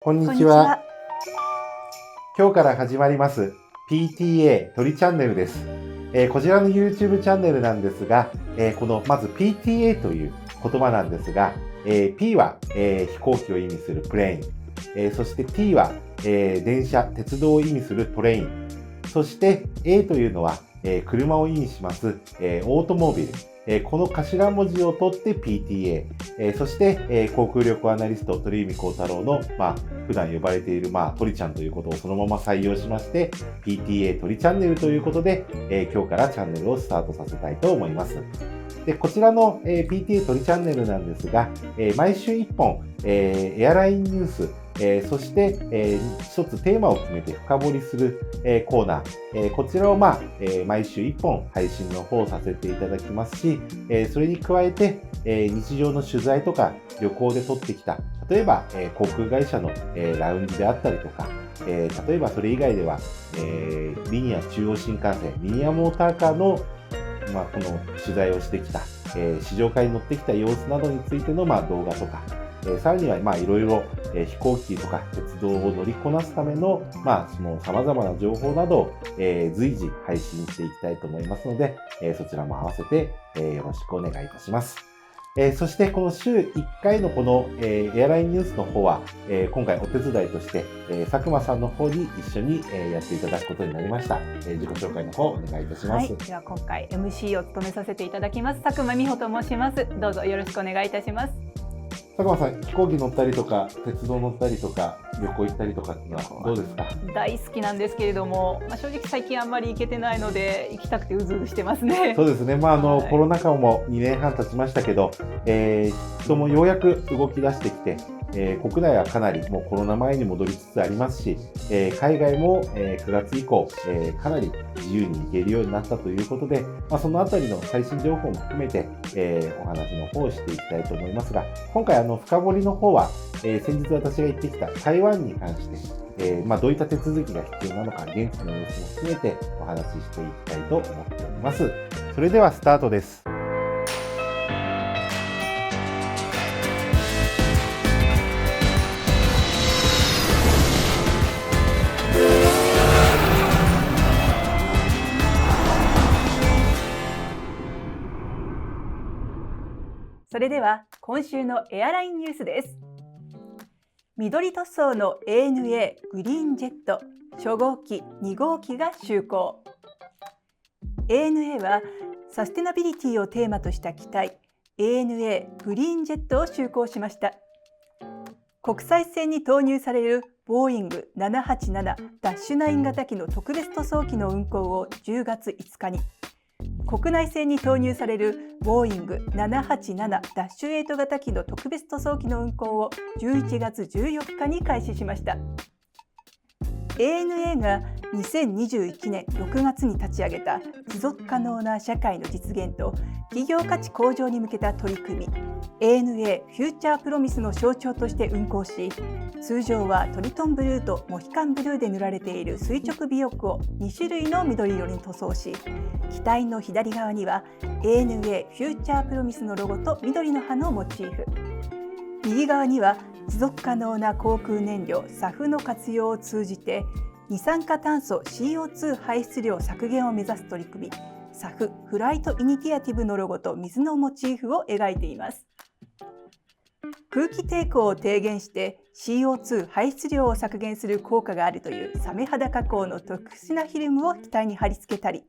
こんにちは。今日から始まります PTA 鳥チャンネルです。こちらの YouTube チャンネルなんですが、このまず PTA という言葉なんですが、P は、飛行機を意味するプレイン、そして T は、電車、鉄道を意味するトレイン、そして A というのは、車を意味します、オートモービル。この頭文字を取って PTA、そして、航空旅行アナリスト鳥海高太郎の、普段呼ばれている、鳥ちゃんということをそのまま採用しまして PTA 鳥チャンネルということで、今日からチャンネルをスタートさせたいと思います。でこちらの、PTA 鳥チャンネルなんですが、毎週1本、エアラインニュース、そして、一つテーマを決めて深掘りする、コーナー、こちらを、毎週1本配信の方させていただきますし、それに加えて、日常の取材とか旅行で撮ってきた、例えば、航空会社の、ラウンジであったりとか、例えばそれ以外では、リニア中央新幹線、リニアモーターカーの、この取材をしてきた、試乗会に乗ってきた様子などについての、動画とか、さらにはいろいろ飛行機とか鉄道を乗りこなすための、その様々な情報などを、随時配信していきたいと思いますので、そちらも合わせて、よろしくお願いいたします。そしてこの週1回のこの、エアラインニュースの方は、今回お手伝いとして、佐久間さんの方に一緒に、やっていただくことになりました。自己紹介の方お願いいたします。では今回 MC を務めさせていただきます佐久間美穂と申します。どうぞよろしくお願いいたします。佐久間さん、飛行機乗ったりとか鉄道乗ったりとか旅行行ったりとかっていうのはどうですか？大好きなんですけれども、正直最近あんまり行けてないので行きたくてうずうずしてますね。そうですね、コロナ禍も2年半経ちましたけど、人もようやく動き出してきて、国内はかなりもうコロナ前に戻りつつありますし、海外も、9月以降、かなり自由に行けるようになったということで、そのあたりの最新情報も含めて、お話の方をしていきたいと思いますが、今回深掘りの方は、先日私が行ってきた台湾に関して、どういった手続きが必要なのか、現地の様子も含めてお話ししていきたいと思っております。それではスタートです。それでは今週のエアラインニュースです。緑塗装の ANA グリーンジェット初号機2号機が就航。 ANA はサステナビリティをテーマとした機体 ANA グリーンジェットを就航しました。国際線に投入されるボーイング787-9型機の特別塗装機の運航を10月5日に、国内線に投入されるボーイング787-8型機の特別塗装機の運航を11月14日に開始しました。 ANA が2021年6月に立ち上げた持続可能な社会の実現と企業価値向上に向けた取り組み ANA フューチャープロミスの象徴として運航し、通常はトリトンブルーとモヒカンブルーで塗られている垂直尾翼を2種類の緑色に塗装し、機体の左側には ANA フューチャープロミスのロゴと緑の葉のモチーフ、右側には持続可能な航空燃料 SAF の活用を通じて二酸化炭素 CO2 排出量削減を目指す取り組み SAF フライトイニティアティブのロゴと水のモチーフを描いています。空気抵抗を低減して CO2 排出量を削減する効果があるというサメ肌加工の特殊なフィルムを機体に貼り付けたり、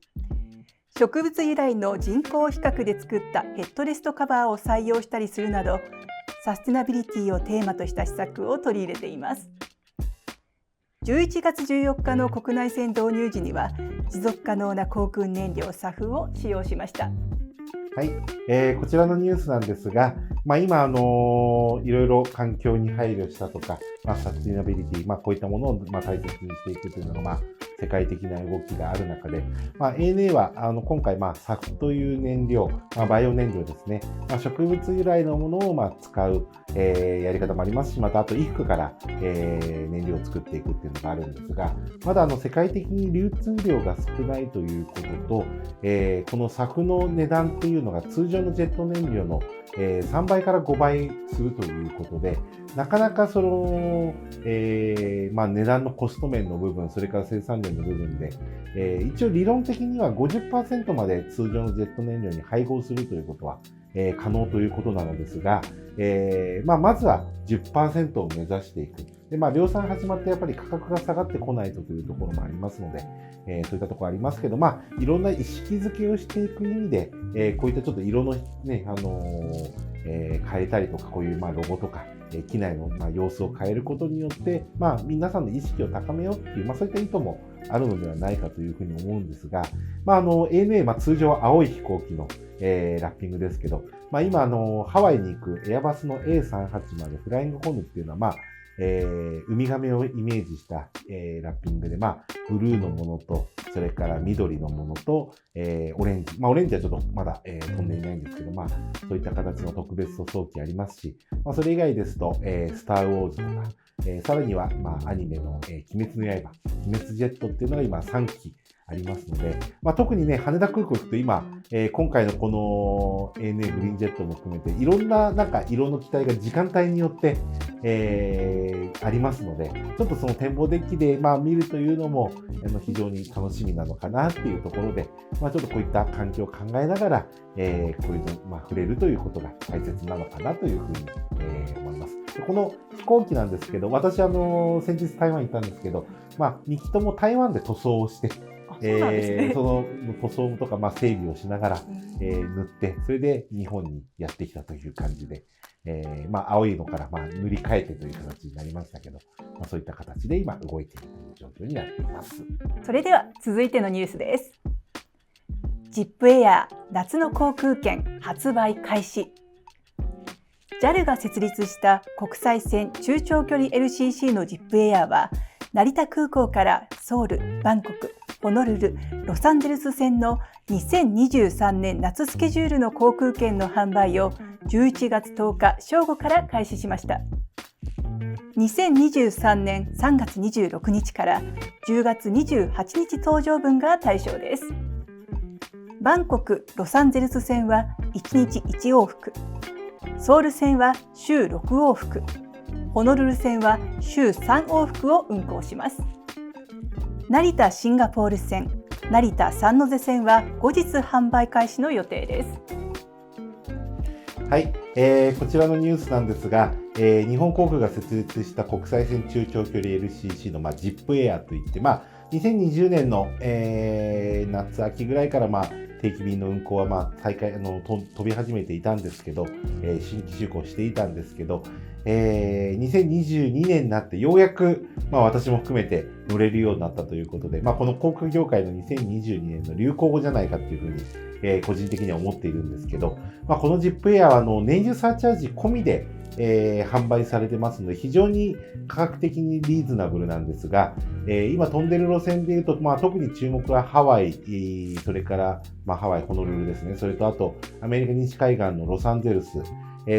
植物由来の人工皮革で作ったヘッドレストカバーを採用したりするなど、サステナビリティをテーマとした施策を取り入れています。11月14日の国内線導入時には持続可能な航空燃料 SAF を使用しました。はい、こちらのニュースなんですが、今、いろいろ環境に配慮したとか、サスティナビリティ、こういったものを大切にしていくというのが、世界的な動きがある中で、ANA は今回、SAF という燃料、バイオ燃料ですね、植物由来のものを使う、やり方もありますし、またあと衣服から、燃料を作っていくっていうのがあるんですが、まだ世界的に流通量が少ないということと、この SAF の値段っていうのが通常のジェット燃料の3倍から5倍するということで、なかなかその、値段のコスト面の部分、それから生産量の部分で、一応理論的には 50% まで通常のジェット燃料に配合するということは、可能ということなのですが、まずは 10% を目指していく。で、量産始まってやっぱり価格が下がってこないというところもありますので、そういったところありますけど、いろんな意識づけをしていく意味で、こういったちょっと色のね、変えたりとか、こういうロゴとか、機内の様子を変えることによって、皆さんの意識を高めようっていう、そういった意図もあるのではないかというふうに思うんですが、ANA、通常は青い飛行機の、ラッピングですけど、今ハワイに行くエアバスの A380 フライングホヌっていうのは、ウミガメをイメージした、ラッピングで、ブルーのものと、それから緑のものと、オレンジ。オレンジはちょっとまだ、飛んでいないんですけど、そういった形の特別塗装機ありますし、それ以外ですと、スター・ウォーズとか、さらには、アニメの、鬼滅の刃、鬼滅ジェットっていうのが今3機ありますので、特にね、羽田空港行くと今、今回のこの ANA グリーンジェットも含めて、いろんな色の機体が時間帯によって、ありますので、ちょっとその展望デッキで、見るというのも、非常に楽しみなのかなっていうところで、ちょっとこういった環境を考えながら、こういうの、触れるということが大切なのかなというふうに、思います。この飛行機なんですけど、私先日台湾行ったんですけど、2機とも台湾で塗装をして、その塗装とか整備をしながら、塗って、それで日本にやってきたという感じで、青いのから塗り替えてという形になりましたけど、そういった形で今動いているという状況になっています。それでは続いてのニュースです。ジップエア夏の航空券発売開始。JAL が設立した国際線中長距離 LCC のジップエアは、成田空港からソウル、バンコク、ホノルル、ロサンゼルス線の2023年夏スケジュールの航空券の販売を11月10日正午から開始しました。2023年3月26日から10月28日搭乗分が対象です。バンコク・ロサンゼルス線は1日1往復、ソウル線は週6往復、ホノルル線は週3往復を運航します。成田シンガポール線、成田サンノゼ線は後日販売開始の予定です。はい、こちらのニュースなんですが、日本航空が設立した国際線中長距離 LCC の、ジップエアといって、2020年の、夏秋ぐらいから定期便の運行は再開飛び始めていたんですけど、新規就航していたんですけど、2022年になってようやく、私も含めて乗れるようになったということで、この航空業界の2022年の流行語じゃないかというふうに、個人的には思っているんですけど、このジップエアは燃油サーチャージ込みで、販売されてますので、非常に価格的にリーズナブルなんですが、今飛んでる路線でいうと、特に注目はハワイ、それから、ハワイ、ホノルルですね。それとあと、アメリカ西海岸のロサンゼルス、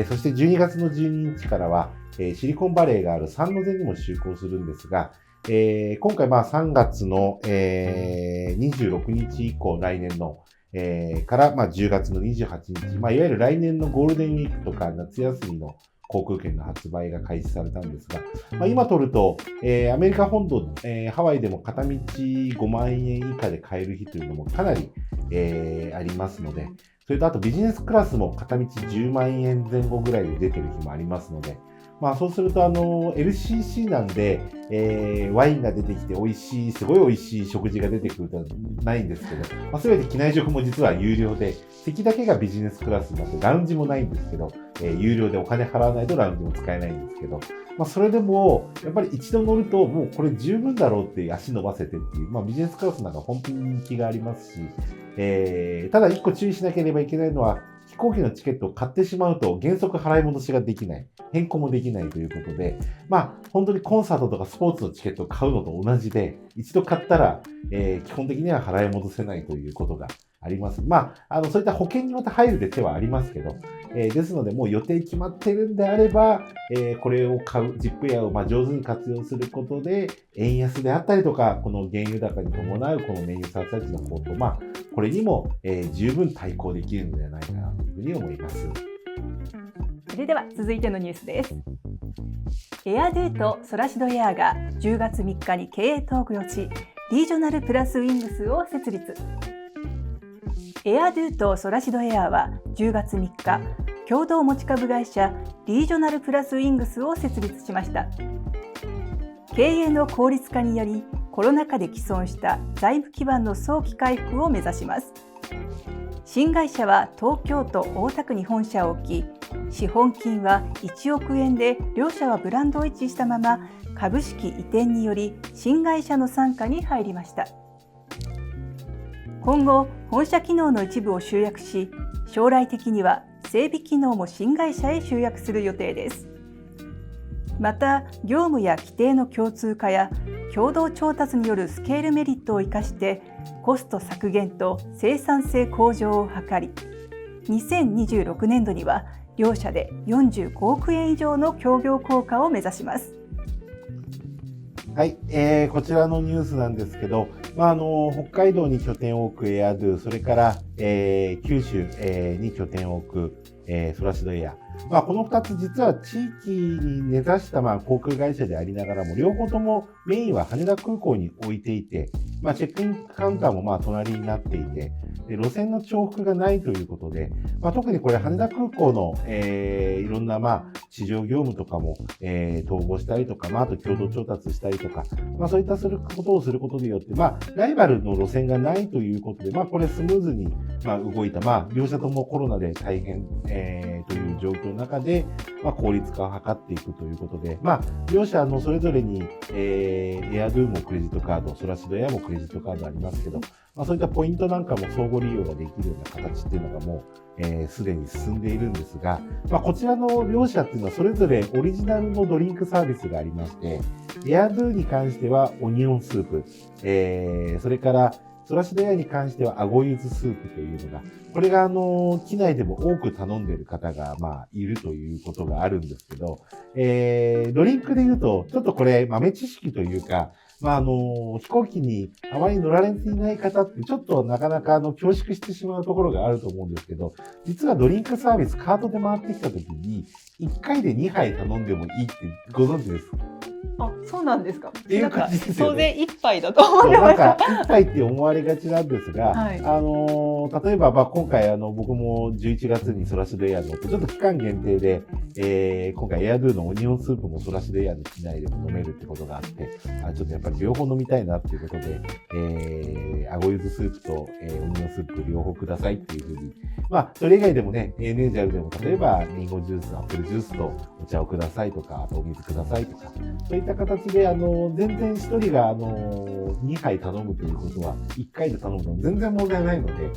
そして12月の12日からは、シリコンバレーがあるサンノゼにも就航するんですが、今回3月の、26日以降、来年の、から10月の28日、いわゆる来年のゴールデンウィークとか夏休みの航空券の発売が開始されたんですが、今取ると、アメリカ本土、ハワイでも片道5万円以下で買える日というのもかなり、ありますので、それとあとビジネスクラスも片道10万円前後ぐらいで出てる日もありますので、そうするとLCC なんで、ワインが出てきてすごい美味しい食事が出てくるとはないんですけど、すべて機内食も実は有料で、席だけがビジネスクラスになって、ラウンジもないんですけど、有料でお金払わないとラウンジも使えないんですけど、それでも、やっぱり一度乗ると、もうこれ十分だろうって足伸ばせてっていう、ビジネスクラスなんか本当に人気がありますし、ただ一個注意しなければいけないのは、飛行機のチケットを買ってしまうと原則払い戻しができない。変更もできないということで、本当にコンサートとかスポーツのチケットを買うのと同じで、一度買ったら、基本的には払い戻せないということがあります。そういった保険によって入るで手はありますけど、ですので、もう予定決まってるんであれば、これを買う、ジップエアを上手に活用することで、円安であったりとか、この原油高に伴うこの燃油サーチャージの高騰、これにも、十分対抗できるのではないかなというふうに思います。それでは続いてのニュースです。エアドゥとソラシドエアが10月3日に経営統合し、リージョナルプラスウィングスを設立。エアドゥとソラシドエアは10月3日、共同持ち株会社リージョナルプラスウィングスを設立しました。経営の効率化により、コロナ禍で既存した財務基盤の早期回復を目指します。新会社は東京都大田区に本社を置き、資本金は1億円で、両社はブランドを維持したまま株式移転により新会社の傘下に入りました。今後、本社機能の一部を集約し、将来的には整備機能も新会社へ集約する予定です。また、業務や規定の共通化や共同調達によるスケールメリットを生かしてコスト削減と生産性向上を図り、2026年度には両社で45億円以上の協業効果を目指します。はい、こちらのニュースなんですけど、北海道に拠点を置くエアドゥ、それから、九州、に拠点を置く、ソラシドエア。この2つ実は地域に根ざした航空会社でありながらも、両方ともメインは羽田空港に置いていて、チェックインカウンターも隣になっていて、で路線の重複がないということで、特にこれ羽田空港の、いろんな市場業務とかも、統合したりとか、あと共同調達したりとか、そういったことをすることによって、ライバルの路線がないということで、これスムーズに、動いた、両社ともコロナで大変、という状況の中で、効率化を図っていくということで、両社のそれぞれに、エアドゥもクレジットカード、ソラシドエアもクレジットカードありますけど、そういったポイントなんかも相互利用ができるような形っていうのがもう、すでに進んでいるんですが、こちらの両社っていうのはそれぞれオリジナルのドリンクサービスがありまして、エアドゥに関してはオニオンスープ、それからソラシドエアに関してはアゴユズスープというのが、これが機内でも多く頼んでいる方がいるということがあるんですけど、ドリンクで言うとちょっとこれ豆知識というか、飛行機にあまり乗られていない方ってちょっとなかなか恐縮してしまうところがあると思うんですけど、実はドリンクサービスカートで回ってきた時に1回で2杯頼んでもいいってご存知ですか？あ、そうなんですか。っていう感じですよね。当然1杯だと思ってました。1杯って思われがちなんですが、はい、例えば今回僕も11月にソラシドエア乗ってちょっと期間限定で、今回エアドゥのオニオンスープもソラシドエアの機内でも飲めるってことがあって、ちょっとやっぱり両方飲みたいなっていうことで、アゴユズスープと、オニオンスープ両方くださいっていうふうに、それ以外でもね、ネージャルでも例えばリンゴジュース、アップルジュースとお茶をくださいとか、あとお水くださいとか、そういった形で、全然一人が、2杯頼むということは、1回で頼むの全然問題ないので、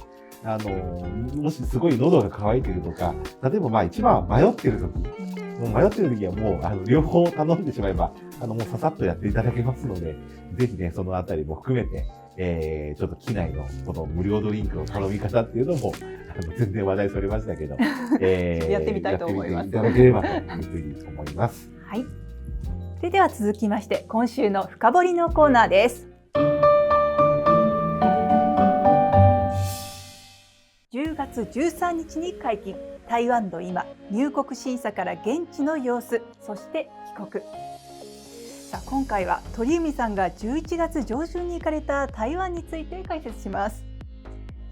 もしすごい喉が渇いているとか、例えば一番は迷っている時はもう、両方頼んでしまえば、もうささっとやっていただけますので、ぜひね、そのあたりも含めて、ちょっと機内のこの無料ドリンクの頼み方っていうのも、全然話題それましたけど、やってみたいと思います。やってみていただければというふうに思います。はい。それでは続きまして、今週の深掘りのコーナーです。10月13日に解禁、台湾の今、入国審査から現地の様子、そして帰国。さあ、今回は鳥海さんが11月上旬に行かれた台湾について解説します。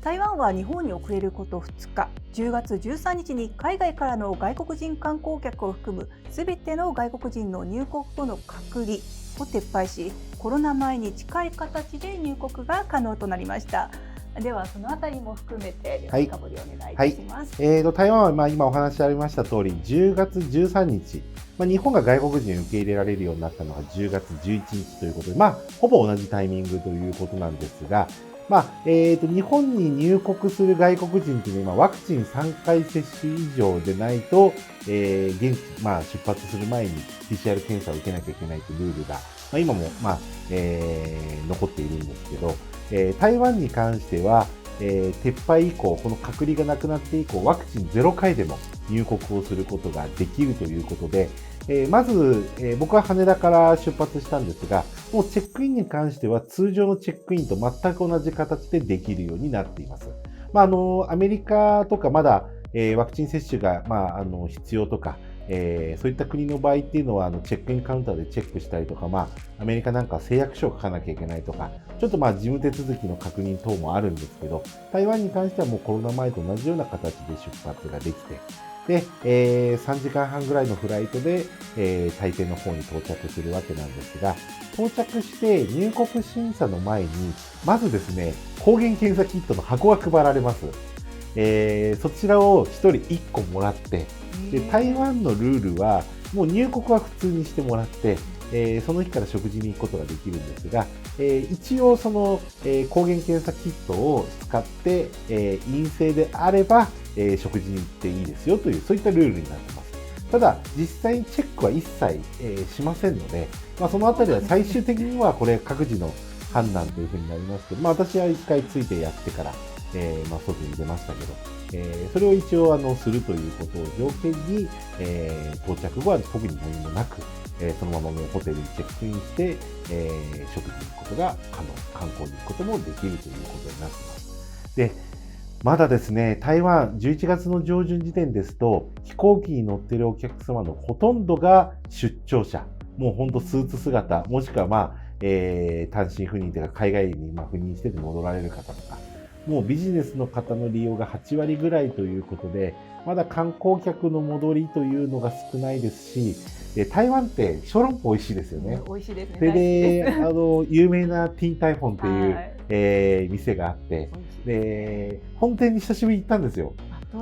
台湾は日本に遅れること2日、10月13日に海外からの外国人観光客を含むすべての外国人の入国後の隔離を撤廃し、コロナ前に近い形で入国が可能となりました。ではそのあたりも含めて深掘りお願いいたします。台湾は今お話ありました通り、10月13日、日本が外国人を受け入れられるようになったのが10月11日ということで、ほぼ同じタイミングということなんですが、日本に入国する外国人っていうのは、ワクチン3回接種以上でないと、現地、出発する前に PCR 検査を受けなきゃいけないというルールが、今も、残っているんですけど、台湾に関しては、撤廃以降、この隔離がなくなって以降、ワクチン0回でも入国をすることができるということで、まず、僕は羽田から出発したんですが、もうチェックインに関しては通常のチェックインと全く同じ形でできるようになっています。アメリカとかまだ、ワクチン接種が、必要とか、そういった国の場合っていうのはチェックインカウンターでチェックしたりとか、アメリカなんかは誓約書を書かなきゃいけないとか、ちょっと事務手続きの確認等もあるんですけど、台湾に関してはもうコロナ前と同じような形で出発ができて、で、3時間半ぐらいのフライトで、台北の方に到着するわけなんですが、到着して入国審査の前に、まずですね、抗原検査キットの箱が配られます。そちらを1人1個もらって、で台湾のルールはもう入国は普通にしてもらって、その日から食事に行くことができるんですが、一応その、抗原検査キットを使って、陰性であれば、食事に行っていいですよというそういったルールになってます。ただ実際にチェックは一切、しませんので、そのあたりは最終的にはこれ各自の判断というふうになりますけど、私は1回ついてやってから、外に出ましたけど、それを一応するということを条件に、到着後は特に何もなく、そのままもうホテルにチェックインして、食事に行くことが可能、観光に行くこともできるということになっています。で、まだですね、台湾11月の上旬時点ですと、飛行機に乗っているお客様のほとんどが出張者、もうほんとスーツ姿、もしくは単身赴任というか海外に赴任してて戻られる方とか、もうビジネスの方の利用が8割ぐらいということで、まだ観光客の戻りというのが少ないですし、台湾って小籠包美味しいですよね。美味しいですね。で、有名なティータイフォンっていう、店があって、で、本店に久しぶりに行ったんですよ。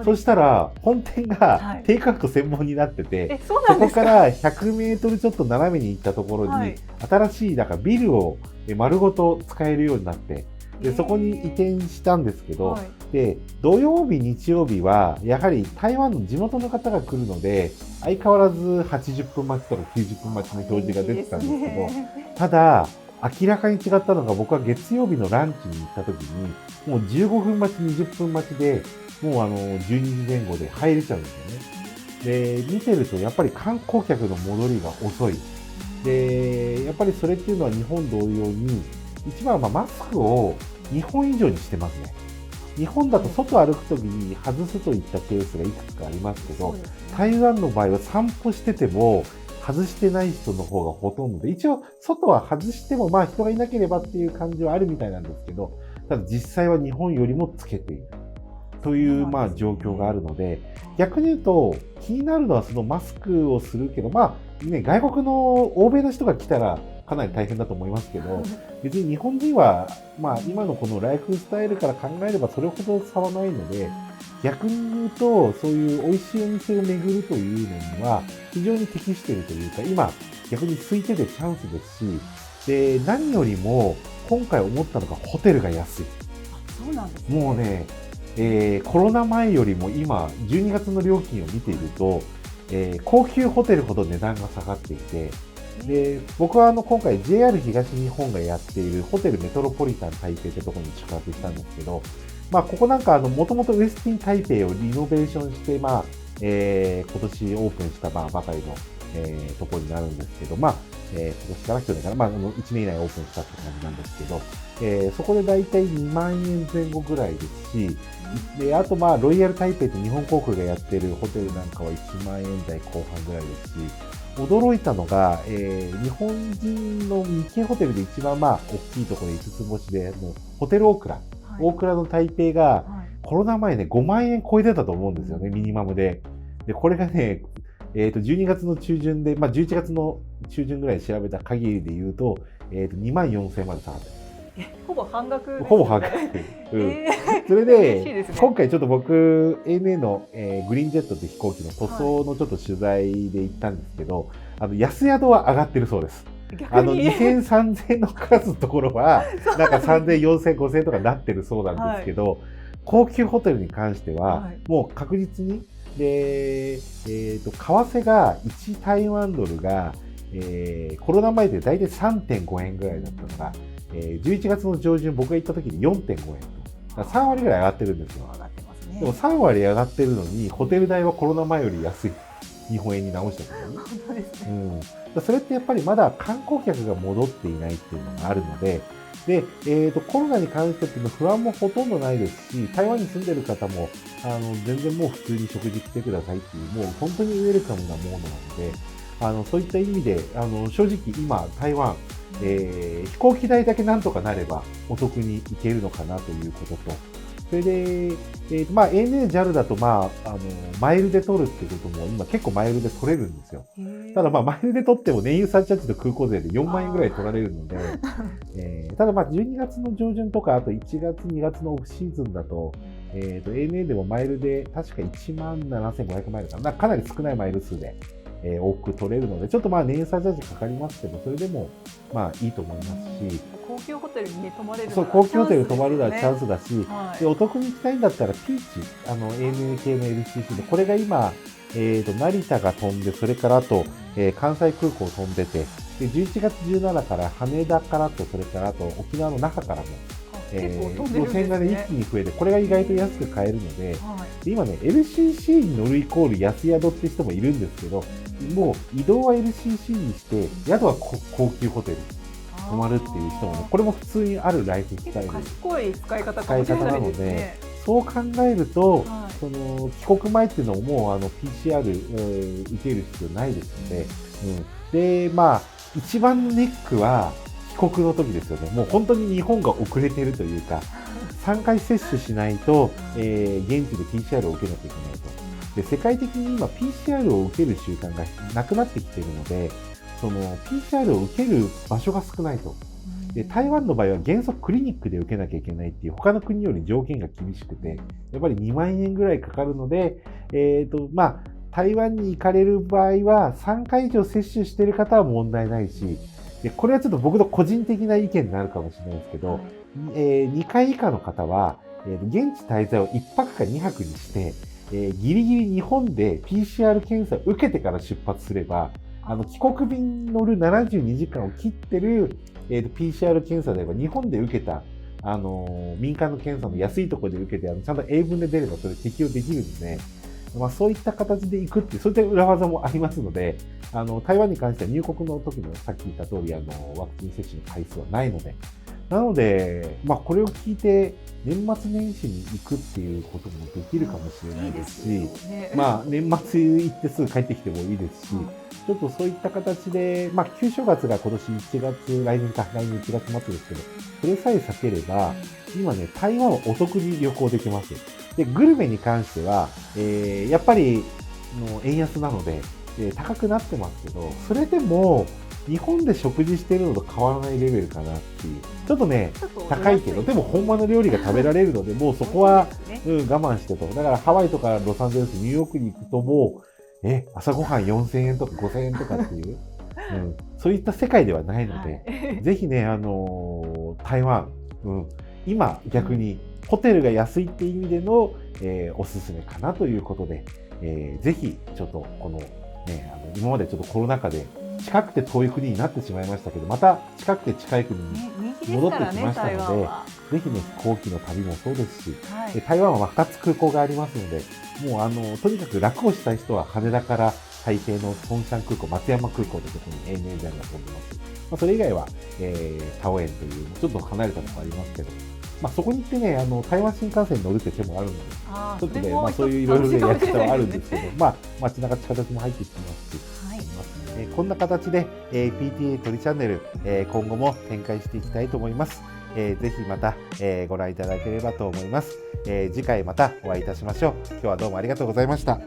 そしたら、本店がテイクアウト専門になってて、そこから100メートルちょっと斜めに行ったところに、新しいビルを丸ごと使えるようになって、でそこに移転したんですけど、で土曜日、日曜日はやはり台湾の地元の方が来るので、相変わらず80分待ちとか90分待ちの表示が出てたんですけど、ただ、明らかに違ったのが、僕は月曜日のランチに行った時に、もう15分待ち、20分待ちで、もう12時前後で入れちゃうんですよね。で、見てるとやっぱり観光客の戻りが遅い。で、やっぱりそれっていうのは日本同様に、一番はマスクを日本以上にしてますね。日本だと外歩くときに外すといったケースがいくつかありますけど、台湾の場合は散歩してても外してない人の方がほとんどで、一応外は外しても人がいなければっていう感じはあるみたいなんですけど、ただ実際は日本よりもつけているという状況があるので、逆に言うと気になるのはそのマスクをするけど、外国の欧米の人が来たらかなり大変だと思いますけど、別に日本人は、今のこのライフスタイルから考えればそれほど差はないので、逆に言うと、そういう美味しいお店を巡るというのには非常に適しているというか、今逆に空いててチャンスですし、で、何よりも今回思ったのがホテルが安い。そうなんですね。もうね、コロナ前よりも今、12月の料金を見ていると、高級ホテルほど値段が下がっていて、で、僕は今回 JR 東日本がやっているホテルメトロポリタン台北ってところに宿泊したんですけど、ここなんかもともとウエスティン台北をリノベーションして、今年オープンしたばかりの、ところになるんですけど、今年から去年から、1年以内オープンしたって感じなんですけど、そこでだいたい2万円前後ぐらいですし、で、あとロイヤル台北って日本航空がやっているホテルなんかは1万円台後半ぐらいですし、驚いたのが、日本人の日系ホテルで一番大きいところで5つ星で、ホテルオークラ、大倉の台北が、コロナ前ね、5万円超えてたと思うんですよね、ミニマムで。で、これがね、12月の中旬で、11月の中旬ぐらい調べた限りで言うと、2万4000円まで下がってる。ほぼ半額ですね。ほぼ半額。それで、今回ちょっと僕、ANA の、グリーンジェットって飛行機の塗装のちょっと取材で行ったんですけど、安宿は上がってるそうです。逆に2000、3000の数のところは、なんか3000、4000、5000とかなってるそうなんですけど、高級ホテルに関しては、もう確実に、で、為替が1台湾ドルが、コロナ前で大体 3.5 円ぐらいだったのが、11月の上旬僕が行った時に 4.5 円と。だから3割ぐらい上がってるんですよ。上がってますね。でも3割上がってるのに、ホテル代はコロナ前より安い。日本円に直した時に。本当ですね。それってやっぱりまだ観光客が戻っていないっていうのがあるので、で、コロナに関してっていうの不安もほとんどないですし、台湾に住んでる方も、全然もう普通に食事来てくださいっていう、もう本当にウェルカムなものなので、そういった意味で、正直今、台湾、飛行機代だけなんとかなればお得に行けるのかなということと、それで、ANA、JAL だと、マイルで取るっていうことも今結構マイルで取れるんですよ。ただマイルで取っても燃油サーチャージと空港税で4万円ぐらい取られるので、ただ12月の上旬とか、あと1月、2月のオフシーズンだと、ANA でもマイルで確か17,500マイルかな、かなり少ないマイル数で、往復取れるので、ちょっと燃油サーチャージかかりますけど、それでもいいと思いますし、高級ホテルに、泊まれるそう、高級ホテルに泊まるのはチャンスだし、でお得に行きたいんだったらピーチ、ANA 系の LCC で、これが今、成田が飛んで、それからあと、関西空港飛んでて、で11月17から羽田からと、それからあと沖縄の那覇からも、路線が、一気に増えて、これが意外と安く買えるので、で今ね、LCC に乗るイコール安宿って人もいるんですけど、もう移動は LCC にして、宿は高級ホテル。泊まるっていう人もね、これも普通にあるライフスタイル、賢い使い方かもしれないですね。そう考えると、その帰国前っていうのももうPCR、受ける必要ないですので、で一番ネックは帰国の時ですよね。もう本当に日本が遅れてるというか、3回接種しないと、現地で PCR を受けなきゃいけないと。で、世界的に今 PCR を受ける習慣がなくなってきているので、その PCR を受ける場所が少ないと。で、台湾の場合は原則クリニックで受けなきゃいけないっていう他の国より条件が厳しくて、やっぱり2万円ぐらいかかるので、台湾に行かれる場合は3回以上接種している方は問題ないし、でこれはちょっと僕の個人的な意見になるかもしれないですけど、2回以下の方は、現地滞在を1泊か2泊にして、ギリギリ日本で PCR 検査を受けてから出発すれば、帰国便に乗る72時間を切ってる、PCR 検査であれば、日本で受けた、民間の検査の安いところで受けて、ちゃんと英文で出ればそれ適用できるので、そういった形で行くっていう、そういった裏技もありますので、台湾に関しては入国の時のさっき言った通り、ワクチン接種の回数はないので、なので、これを聞いて、年末年始に行くっていうこともできるかもしれないですし、年末行ってすぐ帰ってきてもいいですし、ちょっとそういった形で、旧正月が今年1月、来年1月末ですけど、それさえ避ければ、今ね、台湾はお得に旅行できます。で、グルメに関しては、やっぱり円安なので、高くなってますけど、それでも、日本で食事しているのと変わらないレベルかなっていう。ちょっとね、高いけど、でも本場の料理が食べられるので、もうそこは、我慢してと。だからハワイとかロサンゼルス、ニューヨークに行くともう、朝ごはん4000円とか5000円とかっていう、そういった世界ではないので、ぜひね、台湾、今逆にホテルが安いっていう意味での、おすすめかなということで、ぜひちょっとこの、今までちょっとコロナ禍で近くて遠い国になってしまいましたけど、また近くて近い国に戻ってきましたので、ぜひね、飛行機の旅もそうですし、台湾は2つ空港がありますので、もうとにかく楽をしたい人は羽田から台北のソンシャン空港、松山空港というところに ANA が飛んでます。それ以外は、タオ園というちょっと離れたところありますけど、そこに行ってね、台湾新幹線に乗るって手もあるので、ちょっとね、そういういろいろなやり方はあるんですけど、街中地下鉄も入ってきてますし、こんな形で、PTA 鳥チャンネル、今後も展開していきたいと思います。ぜひまた、ご覧いただければと思います。次回またお会いいたしましょう。今日はどうもありがとうございました。